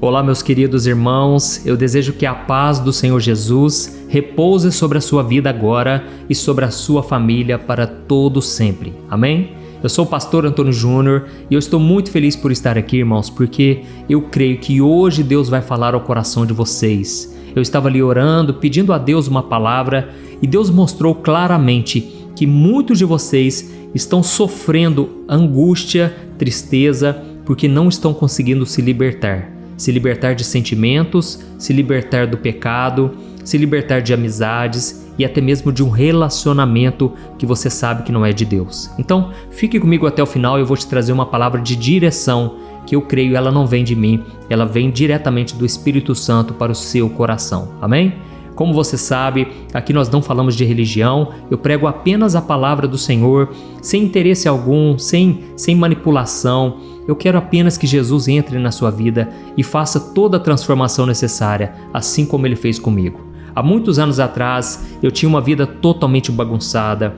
Olá, meus queridos irmãos, eu desejo que a paz do Senhor Jesus repouse sobre a sua vida agora e sobre a sua família para todo sempre. Amém? Eu sou o pastor Antônio Júnior e eu estou muito feliz por estar aqui, irmãos, porque eu creio que hoje Deus vai falar ao coração de vocês. Eu estava ali orando, pedindo a Deus uma palavra e Deus mostrou claramente que muitos de vocês estão sofrendo angústia, tristeza, porque não estão conseguindo se libertar de sentimentos, se libertar do pecado, se libertar de amizades e até mesmo de um relacionamento que você sabe que não é de Deus. Então, fique comigo até o final e eu vou te trazer uma palavra de direção que eu creio ela não vem de mim, ela vem diretamente do Espírito Santo para o seu coração. Amém? Como você sabe, aqui nós não falamos de religião, eu prego apenas a palavra do Senhor, sem interesse algum, sem manipulação. Eu quero apenas que Jesus entre na sua vida e faça toda a transformação necessária, assim como Ele fez comigo. Há muitos anos atrás, eu tinha uma vida totalmente bagunçada,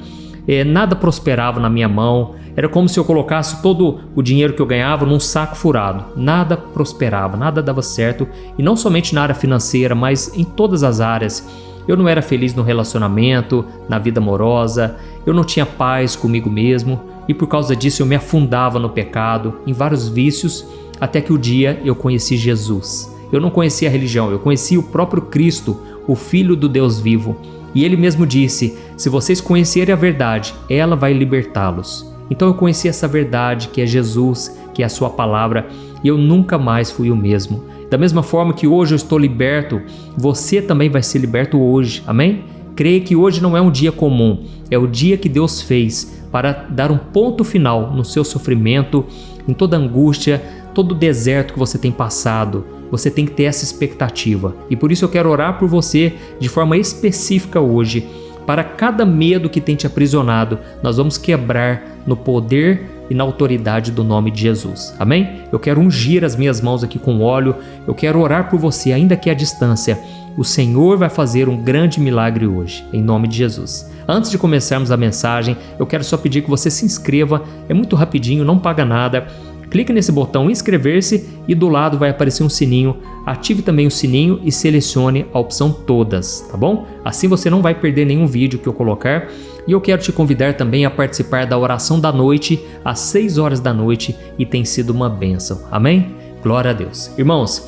nada prosperava na minha mão, era como se eu colocasse todo o dinheiro que eu ganhava num saco furado. Nada prosperava, nada dava certo, e não somente na área financeira, mas em todas as áreas. Eu não era feliz no relacionamento, na vida amorosa, eu não tinha paz comigo mesmo, e por causa disso eu me afundava no pecado, em vários vícios, até que o dia eu conheci Jesus. Eu não conhecia a religião, eu conheci o próprio Cristo, o Filho do Deus vivo. E Ele mesmo disse, se vocês conhecerem a verdade, ela vai libertá-los. Então eu conheci essa verdade que é Jesus, que é a sua palavra, e eu nunca mais fui o mesmo. Da mesma forma que hoje eu estou liberto, você também vai ser liberto hoje, amém? Creia que hoje não é um dia comum, é o dia que Deus fez para dar um ponto final no seu sofrimento, em toda angústia, todo o deserto que você tem passado. Você tem que ter essa expectativa. E por isso eu quero orar por você de forma específica hoje. Para cada medo que tem te aprisionado, nós vamos quebrar no poder e na autoridade do nome de Jesus. Amém? Eu quero ungir as minhas mãos aqui com óleo. Eu quero orar por você, ainda que à distância. O Senhor vai fazer um grande milagre hoje, em nome de Jesus. Antes de começarmos a mensagem, eu quero só pedir que você se inscreva. É muito rapidinho, não paga nada. Clique nesse botão inscrever-se e do lado vai aparecer um sininho. Ative também o sininho e selecione a opção todas, tá bom? Assim você não vai perder nenhum vídeo que eu colocar. E eu quero te convidar também a participar da oração da noite, às 6 horas da noite, e tem sido uma bênção. Amém? Glória a Deus. Irmãos,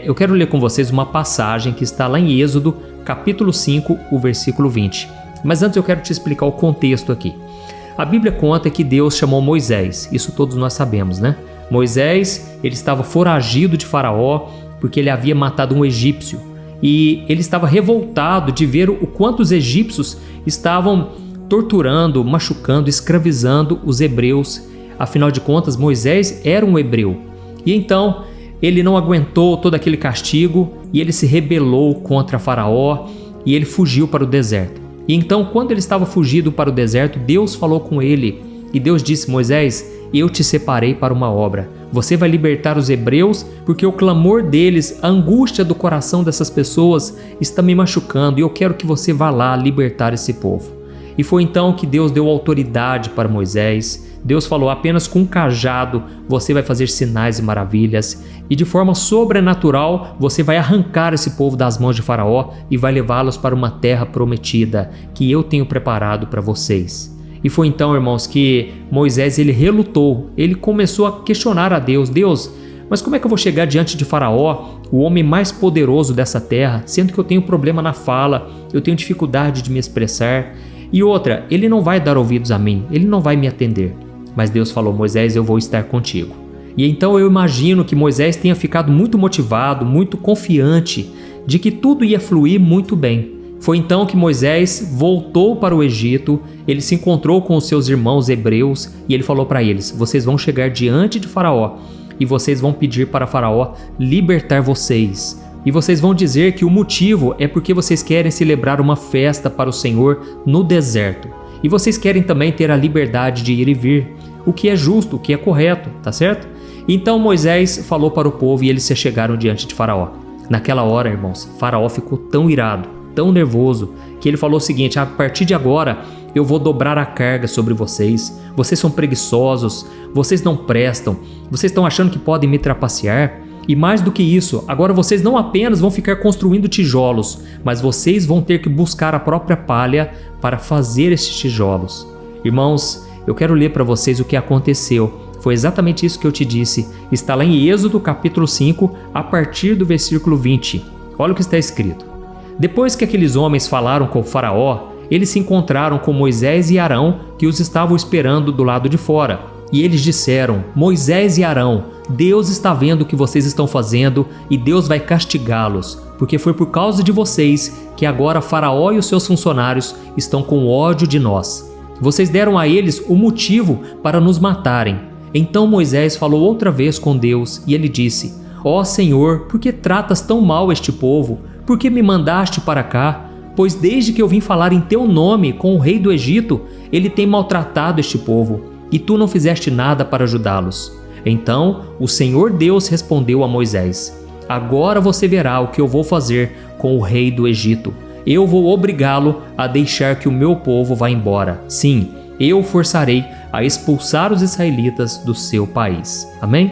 eu quero ler com vocês uma passagem que está lá em Êxodo, capítulo 5, o versículo 20. Mas antes eu quero te explicar o contexto aqui. A Bíblia conta que Deus chamou Moisés, isso todos nós sabemos, né? Moisés, ele estava foragido de Faraó porque ele havia matado um egípcio e ele estava revoltado de ver o quanto os egípcios estavam torturando, machucando, escravizando os hebreus. Afinal de contas, Moisés era um hebreu. E então, ele não aguentou todo aquele castigo e ele se rebelou contra Faraó e ele fugiu para o deserto. E então, quando ele estava fugido para o deserto, Deus falou com ele. E Deus disse, Moisés, eu te separei para uma obra. Você vai libertar os hebreus, porque o clamor deles, a angústia do coração dessas pessoas está me machucando. E eu quero que você vá lá libertar esse povo. E foi então que Deus deu autoridade para Moisés. Deus falou, apenas com um cajado você vai fazer sinais e maravilhas. E de forma sobrenatural você vai arrancar esse povo das mãos de Faraó e vai levá-los para uma terra prometida que eu tenho preparado para vocês. E foi então, irmãos, que Moisés ele relutou. Ele começou a questionar a Deus. Deus, mas como é que eu vou chegar diante de Faraó, o homem mais poderoso dessa terra, sendo que eu tenho problema na fala, eu tenho dificuldade de me expressar? E outra, ele não vai dar ouvidos a mim, ele não vai me atender. Mas Deus falou, Moisés, eu vou estar contigo. E então eu imagino que Moisés tenha ficado muito motivado, muito confiante de que tudo ia fluir muito bem. Foi então que Moisés voltou para o Egito, ele se encontrou com os seus irmãos hebreus e ele falou para eles, vocês vão chegar diante de Faraó e vocês vão pedir para Faraó libertar vocês. E vocês vão dizer que o motivo é porque vocês querem celebrar uma festa para o Senhor no deserto. E vocês querem também ter a liberdade de ir e vir, o que é justo, o que é correto, tá certo? Então Moisés falou para o povo e eles se chegaram diante de Faraó. Naquela hora, irmãos, Faraó ficou tão irado, tão nervoso, que ele falou o seguinte, a partir de agora eu vou dobrar a carga sobre vocês são preguiçosos, vocês não prestam, vocês estão achando que podem me trapacear? E mais do que isso, agora vocês não apenas vão ficar construindo tijolos, mas vocês vão ter que buscar a própria palha para fazer esses tijolos. Irmãos, eu quero ler para vocês o que aconteceu. Foi exatamente isso que eu te disse. Está lá em Êxodo capítulo 5, a partir do versículo 20. Olha o que está escrito. Depois que aqueles homens falaram com o faraó, eles se encontraram com Moisés e Arão, que os estavam esperando do lado de fora. E eles disseram: Moisés e Arão, Deus está vendo o que vocês estão fazendo e Deus vai castigá-los, porque foi por causa de vocês que agora Faraó e os seus funcionários estão com ódio de nós. Vocês deram a eles o motivo para nos matarem. Então Moisés falou outra vez com Deus e ele disse: Ó Senhor, por que tratas tão mal este povo? Por que me mandaste para cá? Pois desde que eu vim falar em teu nome com o rei do Egito, ele tem maltratado este povo, e tu não fizeste nada para ajudá-los. Então o Senhor Deus respondeu a Moisés: Agora você verá o que eu vou fazer com o rei do Egito. Eu vou obrigá-lo a deixar que o meu povo vá embora. Sim, eu o forçarei a expulsar os israelitas do seu país. Amém?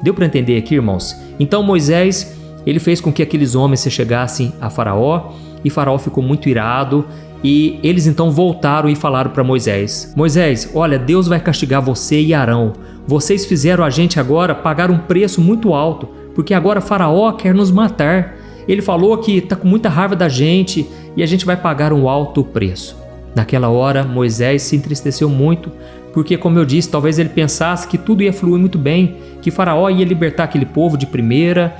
Deu para entender aqui, irmãos? Então Moisés, ele fez com que aqueles homens se chegassem a Faraó, e Faraó ficou muito irado, e eles então voltaram e falaram para Moisés: Moisés, olha, Deus vai castigar você e Arão. Vocês fizeram a gente agora pagar um preço muito alto, porque agora Faraó quer nos matar. Ele falou que está com muita raiva da gente e a gente vai pagar um alto preço. Naquela hora, Moisés se entristeceu muito, porque, como eu disse, talvez ele pensasse que tudo ia fluir muito bem, que Faraó ia libertar aquele povo de primeira,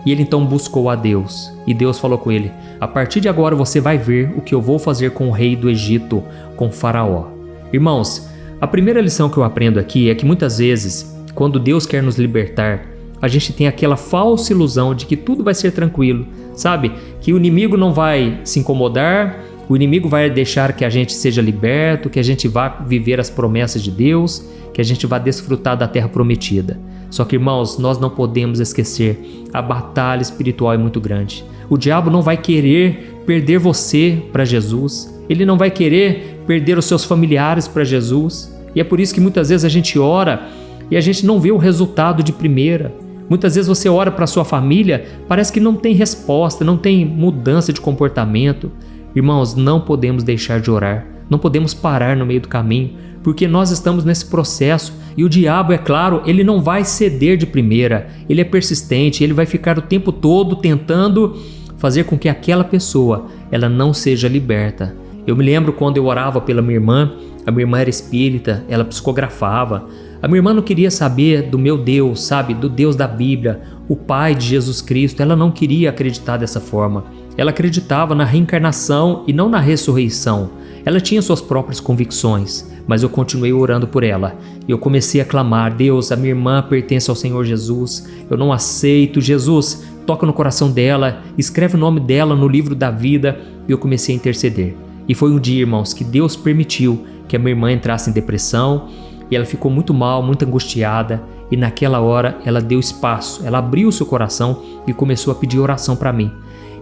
e ele então buscou a Deus. E Deus falou com ele: a partir de agora você vai ver o que eu vou fazer com o rei do Egito, com Faraó. Irmãos, a primeira lição que eu aprendo aqui é que muitas vezes, quando Deus quer nos libertar, a gente tem aquela falsa ilusão de que tudo vai ser tranquilo, sabe? Que o inimigo não vai se incomodar, o inimigo vai deixar que a gente seja liberto, que a gente vá viver as promessas de Deus, que a gente vá desfrutar da terra prometida. Só que, irmãos, nós não podemos esquecer, a batalha espiritual é muito grande. O diabo não vai querer perder você para Jesus, ele não vai querer perder os seus familiares para Jesus. E é por isso que muitas vezes a gente ora e a gente não vê o resultado de primeira. Muitas vezes você ora para a sua família, parece que não tem resposta, não tem mudança de comportamento. Irmãos, não podemos deixar de orar, não podemos parar no meio do caminho, porque nós estamos nesse processo e o diabo, é claro, ele não vai ceder de primeira, ele é persistente, ele vai ficar o tempo todo tentando fazer com que aquela pessoa ela não seja liberta. Eu me lembro quando eu orava pela minha irmã, a minha irmã era espírita, ela psicografava. A minha irmã não queria saber do meu Deus, sabe, do Deus da Bíblia, o Pai de Jesus Cristo. Ela não queria acreditar dessa forma. Ela acreditava na reencarnação e não na ressurreição. Ela tinha suas próprias convicções, mas eu continuei orando por ela. E eu comecei a clamar: Deus, a minha irmã pertence ao Senhor Jesus, eu não aceito. Jesus, toca no coração dela, escreve o nome dela no livro da vida. E eu comecei a interceder. E foi um dia, irmãos, que Deus permitiu que a minha irmã entrasse em depressão, e ela ficou muito mal, muito angustiada, e naquela hora ela deu espaço, ela abriu o seu coração e começou a pedir oração para mim.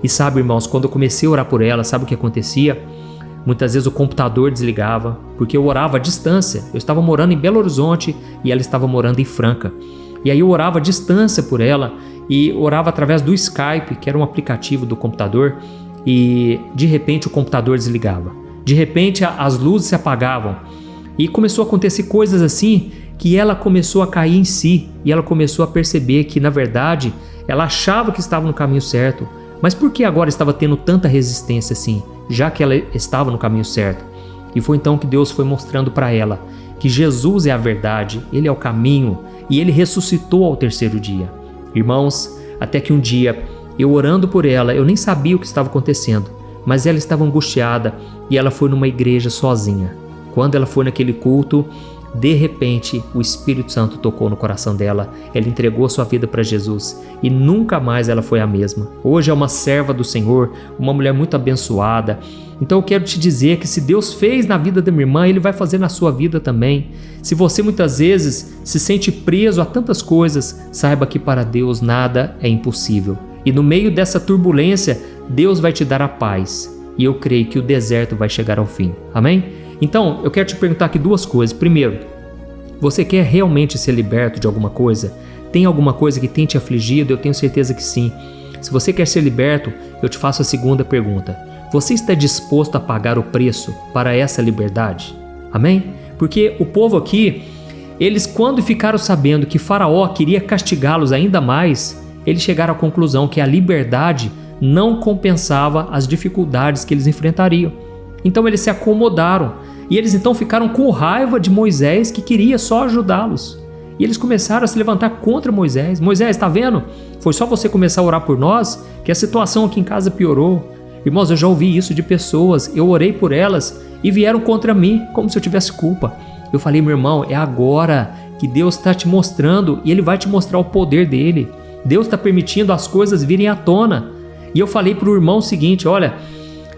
E sabe, irmãos, quando eu comecei a orar por ela, sabe o que acontecia? Muitas vezes o computador desligava, porque eu orava à distância. Eu estava morando em Belo Horizonte e ela estava morando em Franca. E aí eu orava à distância por ela e orava através do Skype, que era um aplicativo do computador, e de repente o computador desligava. De repente as luzes se apagavam. E começou a acontecer coisas assim que ela começou a cair em si e ela começou a perceber que, na verdade, ela achava que estava no caminho certo. Mas por que agora estava tendo tanta resistência assim, já que ela estava no caminho certo? E foi então que Deus foi mostrando para ela que Jesus é a verdade, Ele é o caminho e Ele ressuscitou ao terceiro dia. Irmãos, até que um dia, eu orando por ela, eu nem sabia o que estava acontecendo, mas ela estava angustiada e ela foi numa igreja sozinha. Quando ela foi naquele culto, de repente o Espírito Santo tocou no coração dela, ela entregou sua vida para Jesus e nunca mais ela foi a mesma. Hoje é uma serva do Senhor, uma mulher muito abençoada. Então eu quero te dizer que se Deus fez na vida da minha irmã, Ele vai fazer na sua vida também. Se você muitas vezes se sente preso a tantas coisas, saiba que para Deus nada é impossível. E no meio dessa turbulência, Deus vai te dar a paz. E eu creio que o deserto vai chegar ao fim. Amém? Então, eu quero te perguntar aqui duas coisas. Primeiro, você quer realmente ser liberto de alguma coisa? tem alguma coisa que tem te afligido? Eu tenho certeza que sim. Se você quer ser liberto, eu te faço a segunda pergunta. Você está disposto a pagar o preço para essa liberdade? Amém? Porque o povo aqui, eles quando ficaram sabendo que Faraó queria castigá-los ainda mais, eles chegaram à conclusão que a liberdade não compensava as dificuldades que eles enfrentariam. Então eles se acomodaram e eles então ficaram com raiva de Moisés, que queria só ajudá-los. E eles começaram a se levantar contra Moisés. Moisés, está vendo? Foi só você começar a orar por nós que a situação aqui em casa piorou. Irmãos, eu já ouvi isso de pessoas, eu orei por elas e vieram contra mim como se eu tivesse culpa. Eu falei, meu irmão, é agora que Deus está te mostrando e Ele vai te mostrar o poder dEle. Deus está permitindo as coisas virem à tona. E eu falei para o irmão o seguinte, olha,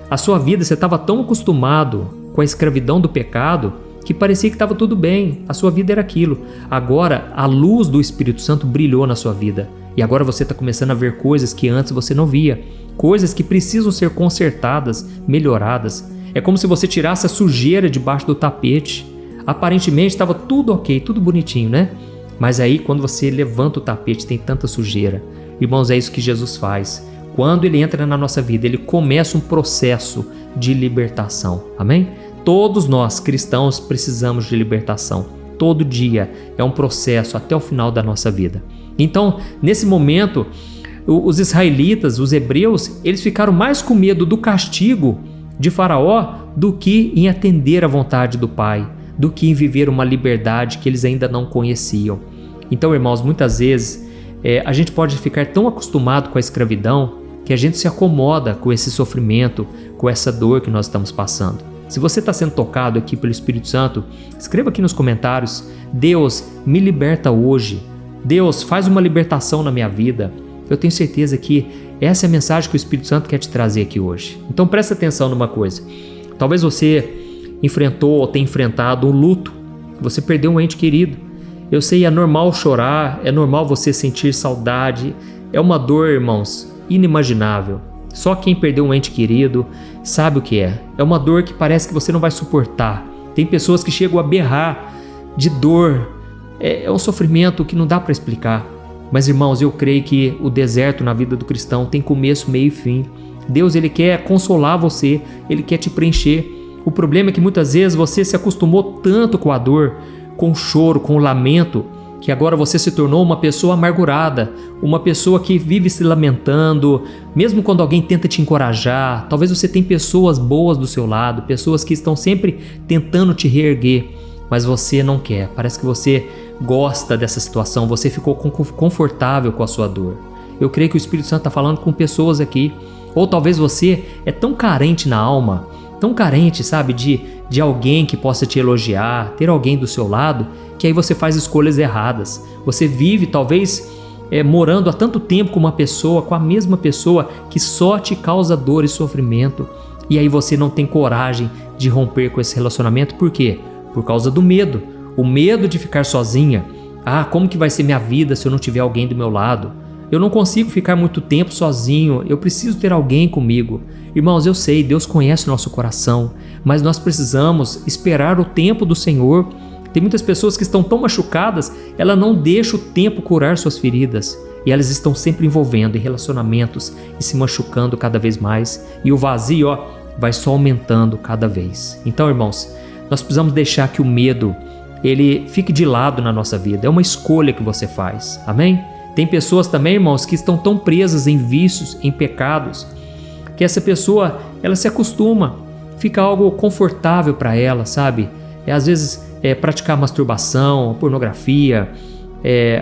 a sua vida, você estava tão acostumado com a escravidão do pecado que parecia que estava tudo bem, a sua vida era aquilo. Agora, a luz do Espírito Santo brilhou na sua vida e agora você está começando a ver coisas que antes você não via, coisas que precisam ser consertadas, melhoradas. É como se você tirasse a sujeira debaixo do tapete. Aparentemente estava tudo ok, tudo bonitinho, né? Mas aí quando você levanta o tapete tem tanta sujeira. Irmãos, é isso que Jesus faz. Quando Ele entra na nossa vida, Ele começa um processo de libertação. Amém? Todos nós, cristãos, precisamos de libertação. Todo dia é um processo até o final da nossa vida. Então, nesse momento, os israelitas, os hebreus, eles ficaram mais com medo do castigo de Faraó do que em atender à vontade do Pai, do que em viver uma liberdade que eles ainda não conheciam. Então, irmãos, muitas vezes a gente pode ficar tão acostumado com a escravidão que a gente se acomoda com esse sofrimento, com essa dor que nós estamos passando. Se você está sendo tocado aqui pelo Espírito Santo, escreva aqui nos comentários, Deus, me liberta hoje. Deus, faz uma libertação na minha vida. Eu tenho certeza que essa é a mensagem que o Espírito Santo quer te trazer aqui hoje. Então presta atenção numa coisa. Talvez você enfrentou ou tenha enfrentado um luto, você perdeu um ente querido. Eu sei, é normal chorar, é normal você sentir saudade. É uma dor, irmãos, inimaginável. Só quem perdeu um ente querido sabe o que é. É uma dor que parece que você não vai suportar. Tem pessoas que chegam a berrar de dor. É um sofrimento que não dá para explicar. Mas, irmãos, eu creio que o deserto na vida do cristão tem começo, meio e fim. Deus, Ele quer consolar você, Ele quer te preencher. O problema é que muitas vezes você se acostumou tanto com a dor, com o choro, com o lamento, que agora você se tornou uma pessoa amargurada, uma pessoa que vive se lamentando, mesmo quando alguém tenta te encorajar. Talvez você tenha pessoas boas do seu lado, pessoas que estão sempre tentando te reerguer, mas você não quer. Parece que você gosta dessa situação, você ficou confortável com a sua dor. Eu creio que o Espírito Santo está falando com pessoas aqui. Ou talvez você é tão carente na alma, tão carente, sabe, de alguém que possa te elogiar, ter alguém do seu lado, que aí você faz escolhas erradas. Você vive talvez morando há tanto tempo com uma pessoa, com a mesma pessoa que só te causa dor e sofrimento. E aí você não tem coragem de romper com esse relacionamento. Por quê? Por causa do medo. O medo de ficar sozinha. Ah, como que vai ser minha vida se eu não tiver alguém do meu lado? Eu não consigo ficar muito tempo sozinho, eu preciso ter alguém comigo. Irmãos, eu sei, Deus conhece o nosso coração, mas nós precisamos esperar o tempo do Senhor. Tem muitas pessoas que estão tão machucadas, ela não deixa o tempo curar suas feridas. E elas estão sempre envolvendo em relacionamentos e se machucando cada vez mais. E o vazio, vai só aumentando cada vez. Então, irmãos, nós precisamos deixar que o medo, ele fique de lado na nossa vida. É uma escolha que você faz. Amém? Tem pessoas também, irmãos, que estão tão presas em vícios, em pecados, que essa pessoa, ela se acostuma, fica algo confortável para ela, sabe? Às vezes praticar masturbação, pornografia,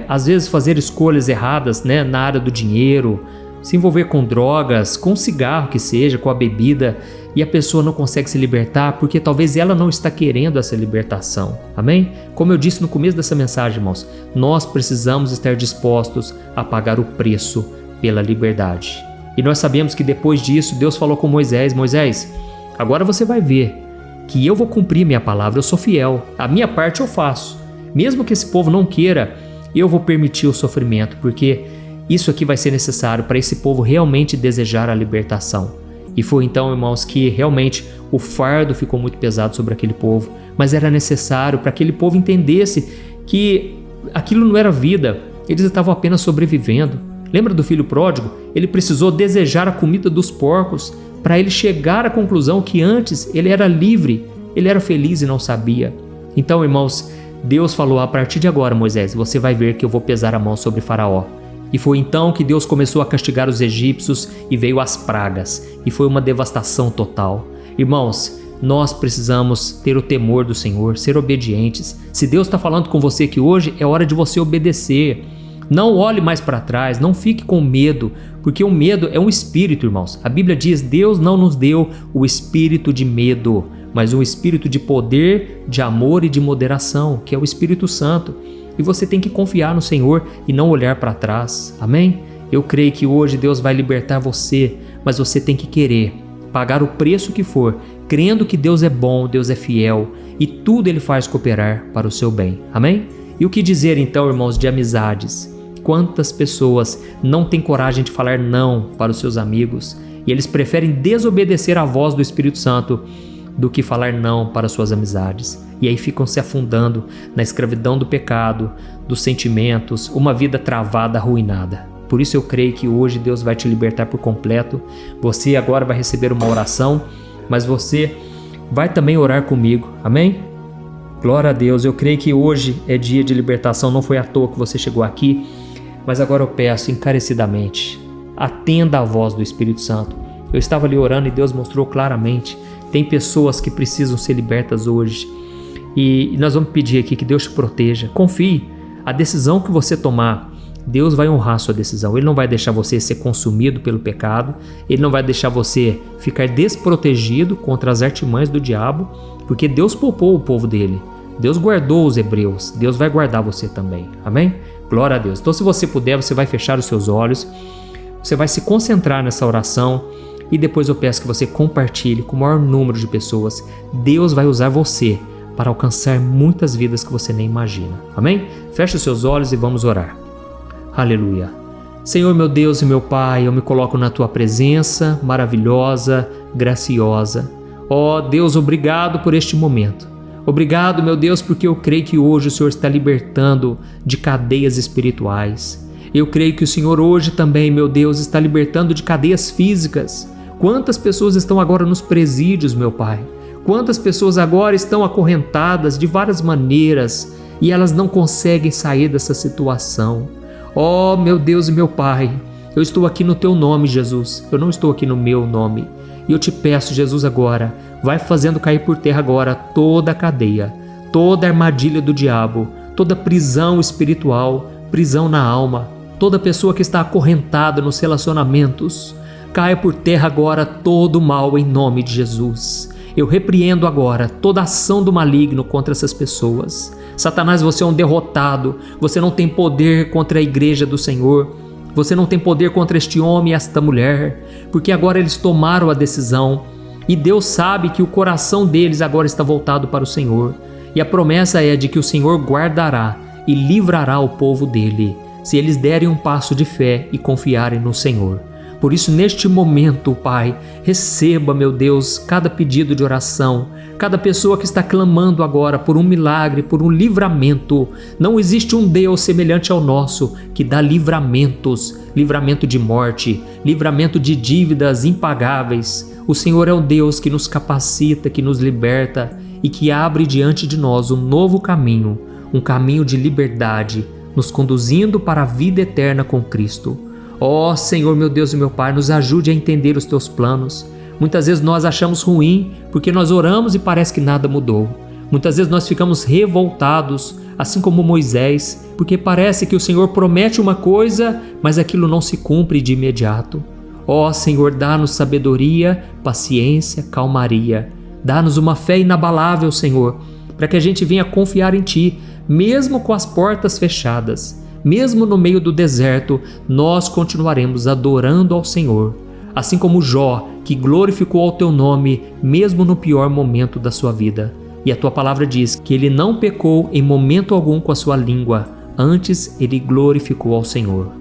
às vezes fazer escolhas erradas, né, na área do dinheiro, se envolver com drogas, com cigarro que seja, com a bebida, e a pessoa não consegue se libertar porque talvez ela não está querendo essa libertação. Amém? Como eu disse no começo dessa mensagem, irmãos, nós precisamos estar dispostos a pagar o preço pela liberdade. E nós sabemos que depois disso, Deus falou com Moisés, Moisés, agora você vai ver que eu vou cumprir minha palavra, eu sou fiel, a minha parte eu faço. Mesmo que esse povo não queira, eu vou permitir o sofrimento, porque isso aqui vai ser necessário para esse povo realmente desejar a libertação. E foi então, irmãos, que realmente o fardo ficou muito pesado sobre aquele povo, mas era necessário para que aquele povo entendesse que aquilo não era vida, eles estavam apenas sobrevivendo. Lembra do filho pródigo? Ele precisou desejar a comida dos porcos para ele chegar à conclusão que antes ele era livre, ele era feliz e não sabia. Então, irmãos, Deus falou: a partir de agora, Moisés, você vai ver que eu vou pesar a mão sobre Faraó. E foi então que Deus começou a castigar os egípcios e veio as pragas. E foi uma devastação total. Irmãos, nós precisamos ter o temor do Senhor, ser obedientes. Se Deus está falando com você que hoje é hora de você obedecer, não olhe mais para trás, não fique com medo, porque o medo é um espírito, irmãos. A Bíblia diz: Deus não nos deu o espírito de medo, mas um espírito de poder, de amor e de moderação, que é o Espírito Santo. E você tem que confiar no Senhor e não olhar para trás. Amém? Eu creio que hoje Deus vai libertar você, mas você tem que querer pagar o preço que for, crendo que Deus é bom, Deus é fiel e tudo Ele faz cooperar para o seu bem. Amém? E o que dizer então, irmãos, de amizades? Quantas pessoas não têm coragem de falar não para os seus amigos e eles preferem desobedecer à voz do Espírito Santo do que falar não para suas amizades. E aí ficam se afundando na escravidão do pecado, dos sentimentos, uma vida travada, arruinada. Por isso eu creio que hoje Deus vai te libertar por completo. Você agora vai receber uma oração, mas você vai também orar comigo. Amém? Glória a Deus. Eu creio que hoje é dia de libertação. Não foi à toa que você chegou aqui, mas agora eu peço encarecidamente, atenda à voz do Espírito Santo. Eu estava ali orando e Deus mostrou claramente. Tem pessoas que precisam ser libertas hoje. E nós vamos pedir aqui que Deus te proteja. Confie. A decisão que você tomar, Deus vai honrar a sua decisão. Ele não vai deixar você ser consumido pelo pecado. Ele não vai deixar você ficar desprotegido contra as artimanhas do diabo, porque Deus poupou o povo dele. Deus guardou os hebreus. Deus vai guardar você também. Amém? Glória a Deus. Então, se você puder, você vai fechar os seus olhos. Você vai se concentrar nessa oração. E depois eu peço que você compartilhe com o maior número de pessoas. Deus vai usar você para alcançar muitas vidas que você nem imagina. Amém? Feche os seus olhos e vamos orar. Aleluia. Senhor, meu Deus e meu Pai, eu me coloco na Tua presença maravilhosa, graciosa. Ó Deus, obrigado por este momento. Obrigado, meu Deus, porque eu creio que hoje o Senhor está libertando de cadeias espirituais. Eu creio que o Senhor hoje também, meu Deus, está libertando de cadeias físicas. Quantas pessoas estão agora nos presídios, meu Pai? Quantas pessoas agora estão acorrentadas de várias maneiras e elas não conseguem sair dessa situação. Oh, meu Deus e meu Pai, eu estou aqui no Teu nome, Jesus. Eu não estou aqui no meu nome. E eu te peço, Jesus, agora, vai fazendo cair por terra agora toda a cadeia, toda a armadilha do diabo, toda prisão espiritual, prisão na alma, toda pessoa que está acorrentada nos relacionamentos. Caia por terra agora todo o mal em nome de Jesus. Eu repreendo agora toda ação do maligno contra essas pessoas. Satanás, você é um derrotado. Você não tem poder contra a igreja do Senhor. Você não tem poder contra este homem e esta mulher, porque agora eles tomaram a decisão e Deus sabe que o coração deles agora está voltado para o Senhor. E a promessa é de que o Senhor guardará e livrará o povo dele, se eles derem um passo de fé e confiarem no Senhor. Por isso, neste momento, Pai, receba, meu Deus, cada pedido de oração, cada pessoa que está clamando agora por um milagre, por um livramento. Não existe um Deus semelhante ao nosso que dá livramentos, livramento de morte, livramento de dívidas impagáveis. O Senhor é um Deus que nos capacita, que nos liberta e que abre diante de nós um novo caminho, um caminho de liberdade, nos conduzindo para a vida eterna com Cristo. Ó Senhor, meu Deus e meu Pai, nos ajude a entender os Teus planos. Muitas vezes nós achamos ruim porque nós oramos e parece que nada mudou. Muitas vezes nós ficamos revoltados, assim como Moisés, porque parece que o Senhor promete uma coisa, mas aquilo não se cumpre de imediato. Ó Senhor, dá-nos sabedoria, paciência, calmaria. Dá-nos uma fé inabalável, Senhor, para que a gente venha confiar em Ti, mesmo com as portas fechadas. Mesmo no meio do deserto, nós continuaremos adorando ao Senhor, assim como Jó, que glorificou ao Teu nome, mesmo no pior momento da sua vida. E a Tua palavra diz que ele não pecou em momento algum com a sua língua, antes ele glorificou ao Senhor.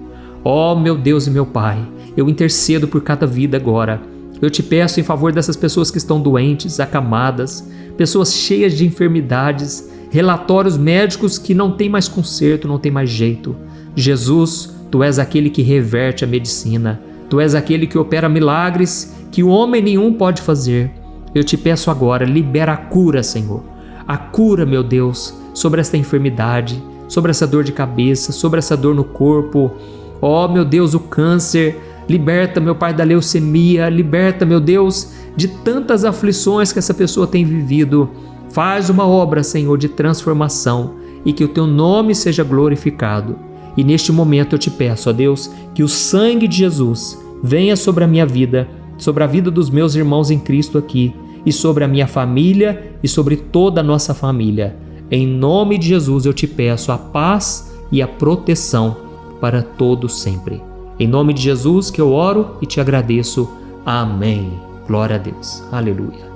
Ó meu Deus e meu Pai, eu intercedo por cada vida agora. Eu te peço em favor dessas pessoas que estão doentes, acamadas, pessoas cheias de enfermidades, relatórios médicos que não tem mais conserto, não tem mais jeito. Jesus, Tu és aquele que reverte a medicina. Tu és aquele que opera milagres que o homem nenhum pode fazer. Eu te peço agora, libera a cura, Senhor. A cura, meu Deus, sobre esta enfermidade, sobre essa dor de cabeça, sobre essa dor no corpo. Ó, meu Deus, o câncer. Liberta, meu Pai, da leucemia. Liberta, meu Deus, de tantas aflições que essa pessoa tem vivido. Faz uma obra, Senhor, de transformação e que o Teu nome seja glorificado. E neste momento eu te peço, ó Deus, que o sangue de Jesus venha sobre a minha vida, sobre a vida dos meus irmãos em Cristo aqui, e sobre a minha família e sobre toda a nossa família. Em nome de Jesus eu te peço a paz e a proteção para todos sempre. Em nome de Jesus que eu oro e te agradeço. Amém. Glória a Deus. Aleluia.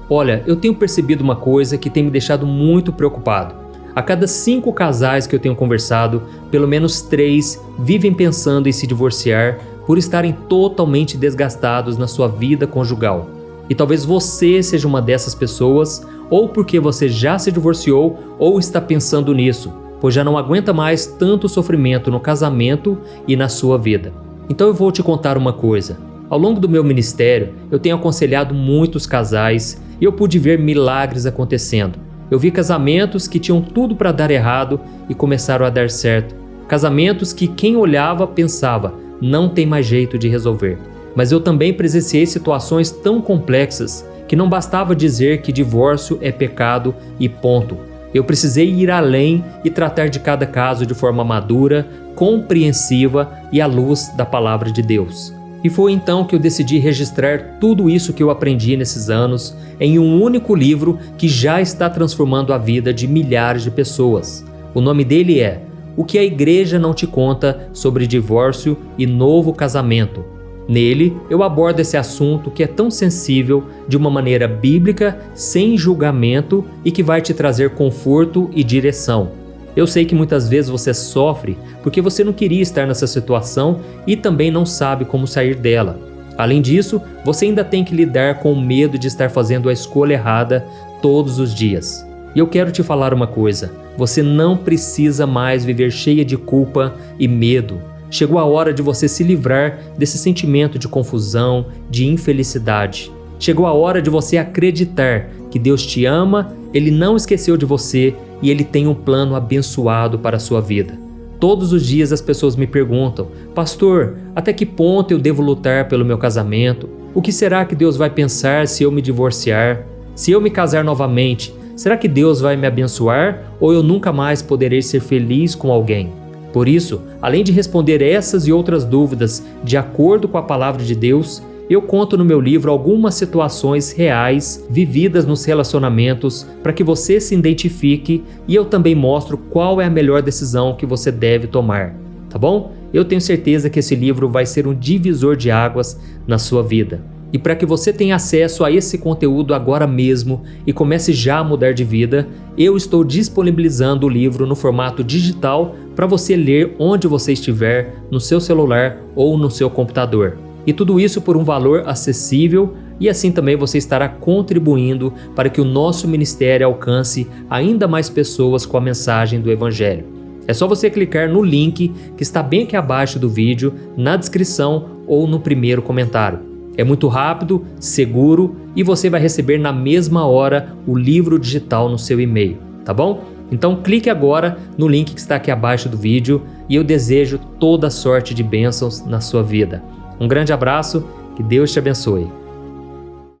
Olha, eu tenho percebido uma coisa que tem me deixado muito preocupado. A cada 5 casais que eu tenho conversado, pelo menos 3 vivem pensando em se divorciar por estarem totalmente desgastados na sua vida conjugal. E talvez você seja uma dessas pessoas, ou porque você já se divorciou ou está pensando nisso, pois já não aguenta mais tanto sofrimento no casamento e na sua vida. Então eu vou te contar uma coisa. Ao longo do meu ministério, eu tenho aconselhado muitos casais e eu pude ver milagres acontecendo. Eu vi casamentos que tinham tudo para dar errado e começaram a dar certo. Casamentos que quem olhava pensava, não tem mais jeito de resolver. Mas eu também presenciei situações tão complexas que não bastava dizer que divórcio é pecado e ponto. Eu precisei ir além e tratar de cada caso de forma madura, compreensiva e à luz da palavra de Deus. E foi então que eu decidi registrar tudo isso que eu aprendi nesses anos em um único livro que já está transformando a vida de milhares de pessoas. O nome dele é O que a Igreja Não Te Conta sobre Divórcio e Novo Casamento. Nele, eu abordo esse assunto que é tão sensível de uma maneira bíblica, sem julgamento e que vai te trazer conforto e direção. Eu sei que muitas vezes você sofre porque você não queria estar nessa situação e também não sabe como sair dela. Além disso, você ainda tem que lidar com o medo de estar fazendo a escolha errada todos os dias. E eu quero te falar uma coisa, você não precisa mais viver cheia de culpa e medo. Chegou a hora de você se livrar desse sentimento de confusão, de infelicidade. Chegou a hora de você acreditar que Deus te ama, Ele não esqueceu de você e Ele tem um plano abençoado para a sua vida. Todos os dias as pessoas me perguntam, pastor, até que ponto eu devo lutar pelo meu casamento? O que será que Deus vai pensar se eu me divorciar? Se eu me casar novamente, será que Deus vai me abençoar ou eu nunca mais poderei ser feliz com alguém? Por isso, além de responder essas e outras dúvidas de acordo com a palavra de Deus, eu conto no meu livro algumas situações reais vividas nos relacionamentos para que você se identifique e eu também mostro qual é a melhor decisão que você deve tomar, tá bom? Eu tenho certeza que esse livro vai ser um divisor de águas na sua vida. E para que você tenha acesso a esse conteúdo agora mesmo e comece já a mudar de vida, eu estou disponibilizando o livro no formato digital para você ler onde você estiver, no seu celular ou no seu computador. E tudo isso por um valor acessível e assim também você estará contribuindo para que o nosso ministério alcance ainda mais pessoas com a mensagem do Evangelho. É só você clicar no link que está bem aqui abaixo do vídeo, na descrição ou no primeiro comentário. É muito rápido, seguro e você vai receber na mesma hora o livro digital no seu e-mail, tá bom? Então clique agora no link que está aqui abaixo do vídeo e eu desejo toda sorte de bênçãos na sua vida. Um grande abraço, que Deus te abençoe.